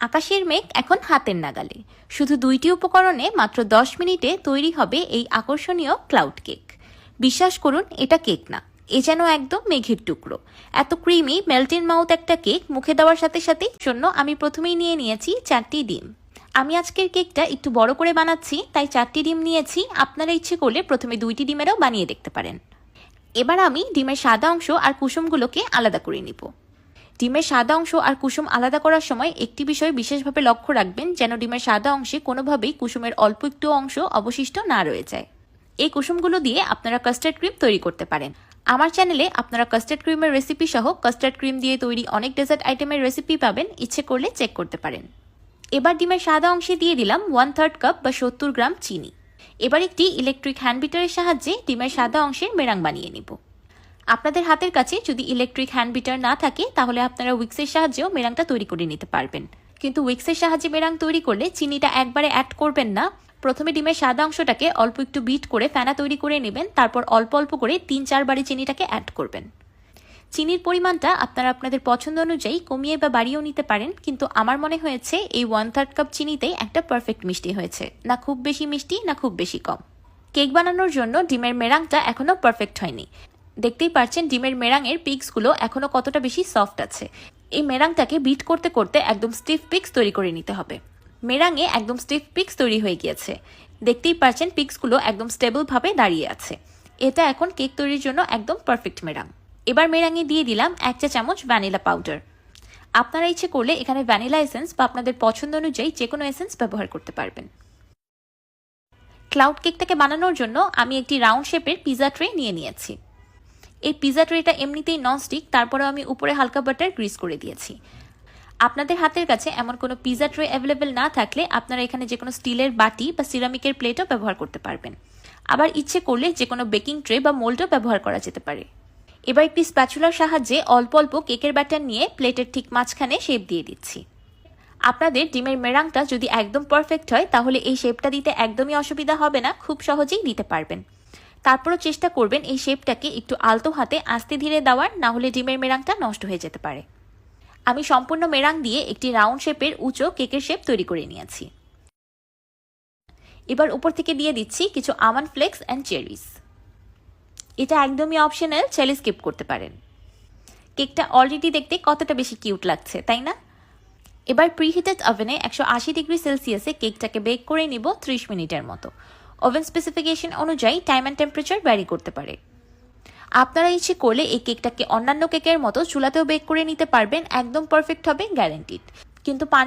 আকাশের মেঘ এখন হাতের নাগালে। শুধু 2টি উপকরণে মাত্র 10 মিনিটে তৈরি হবে এই আকর্ষণীয় ক্লাউড কেক। বিশ্বাস করুন, এটা কেক না, এ যেন একদম মেঘের টুকরো। এত ক্রিমি মেল্ট ইন মাউথ একটা কেক মুখে দেওয়ার সাথে সাথেই জন্য আমি প্রথমেই নিয়ে নিয়েছি 4টি ডিম। আমি আজকের কেকটা একটু বড় করে বানাচ্ছি, তাই 4টি ডিম নিয়েছি। আপনারা ইচ্ছে করলে প্রথমে 2টি ডিমেরও বানিয়ে দেখতে পারেন। এবার আমি ডিমের সাদা অংশ আর কুসুমগুলোকে আলাদা করে নিব। ডিমের সাদা অংশ আর কুসুম আলাদা করার সময় একটি বিষয় বিশেষভাবে লক্ষ্য রাখবেন, যেন ডিমের সাদা অংশে কোনোভাবেই কুসুমের অল্প একটু অংশ অবশিষ্ট না রয়ে যায়। এই কুসুমগুলো দিয়ে আপনারা কাস্টার্ড ক্রিম তৈরি করতে পারেন। আমার চ্যানেলে আপনারা কাস্টার্ড ক্রিমের রেসিপি সহ কাস্টার্ড ক্রিম দিয়ে তৈরি অনেক ডেজার্ট আইটেমের রেসিপি পাবেন, ইচ্ছে করলে চেক করতে পারেন। এবার ডিমের সাদা অংশে দিয়ে দিলাম 1/3 কাপ বা 70 গ্রাম চিনি। এবার একটি ইলেকট্রিক হ্যান্ড বিটারের সাহায্যে ডিমের সাদা অংশের মেরাং বানিয়ে নিব। আপনাদের হাতের কাছে যদি ইলেকট্রিক হ্যান্ড বিটার না থাকে তাহলে আপনারা উইক্সের সাহায্যেও মেরাংটা তৈরি করে নিতে পারবেন। কিন্তু উইক্সের সাহায্যে মেরাং তৈরি করলে চিনিটা একবারে অ্যাড করবেন না। প্রথমে ডিমের সাদা অংশটাকে অল্প একটু বিট করে ফেনা তৈরি করে নেবেন, তারপর অল্প অল্প করে 3-4 বারে চিনিটাকে অ্যাড করবেন। চিনির পরিমাণটা আপনারা আপনাদের পছন্দ অনুযায়ী কমিয়ে বা বাড়িয়েও নিতে পারেন, কিন্তু আমার মনে হয়েছে এই 1/3 কাপ চিনিতেই একটা পারফেক্ট মিষ্টি হয়েছে, না খুব বেশি মিষ্টি না খুব বেশি কম। কেক বানানোর জন্য ডিমের মেরাংটা এখনো পারফেক্ট হয়নি। দেখতেই পাচ্ছেন ডিমের মেরাঙের পিক্সগুলো এখনো কতটা বেশি সফট আছে। এই মেরাংটাকে বিট করতে করতে একদম স্টিফ পিক্স তৈরি করে নিতে হবে। মেরাঙে একদম স্টিফ পিক্স তৈরি হয়ে গিয়েছে। দেখতেই পাচ্ছেন পিক্সগুলো একদম স্টেবল ভাবে দাঁড়িয়ে আছে। এটা এখন কেক তৈরির জন্য একদম পারফেক্ট মেরাং। এবার মেরাঙে দিয়ে দিলাম 1 চা চামচ ভ্যানিলা পাউডার। আপনারা ইচ্ছে করলে এখানে ভ্যানিলা এসেন্স বা আপনাদের পছন্দ অনুযায়ী যে কোনো এসেন্স ব্যবহার করতে পারবেন। ক্লাউড কেকটাকে বানানোর জন্য আমি একটি রাউন্ড শেপের পিজা ট্রে নিয়ে নিয়েছি। এই পিজা ট্রেটা এমনিতেই ননস্টিক, তারপরেও আমি উপরে হালকা বাটার গ্রিস করে দিয়েছি। আপনাদের হাতের কাছে এমন কোনো পিজা ট্রে অ্যাভেলেবেল না থাকলে আপনারা এখানে যে কোনো স্টিলের বাটি বা সিরামিকের প্লেটও ব্যবহার করতে পারবেন। আবার ইচ্ছে করলে যে কোনো বেকিং ট্রে বা মোল্ডও ব্যবহার করা যেতে পারে। এবার একটি স্প্যাচুলার সাহায্যে অল্প অল্প কেকের ব্যাটার নিয়ে প্লেটের ঠিক মাঝখানে শেপ দিয়ে দিচ্ছি। আপনাদের ডিমের মেরাংটা যদি একদম পারফেক্ট হয় তাহলে এই শেপটা দিতে একদমই অসুবিধা হবে না, খুব সহজেই দিতে পারবেন। তারপরও চেষ্টা করবেন এই শেপটাকে একটু আলতো হাতে আস্তে ধীরে দেওয়ার, না হলে ডিমের মেরাংটা নষ্ট হয়ে যেতে পারে। আমি সম্পূর্ণ মেরাং দিয়ে একটি রাউন্ড শেপের উঁচু কেকের শেপ তৈরি করে নিয়েছি। এবার উপর থেকে দিয়ে দিচ্ছি কিছু আমন্ড ফ্লেক্স অ্যান্ড চেরিস। এটা একদমই অপশনাল, চাইলে স্কিপ করতে পারেন। কেকটা অলরেডি দেখতে কতটা বেশি কিউট লাগছে, তাই না? এবার প্রিহিটেড ওভেনে 180 ডিগ্রি সেলসিয়াসে কেকটাকে বেক করে নিব 30 মিনিটের মতো। ওভেন স্পেসিফিকেশন অনুযায়ী টাইম অ্যান্ড টেম্পারেচার ভ্যারি করতে পারে। আপনারা ইচ্ছে করলে এই কেকটাকে অন্যান্য কেকের মতো চুলাতেও বেক করে নিতে পারবেন, একদম পারফেক্ট হবে, গ্যারান্টিড। কিন্তু পানি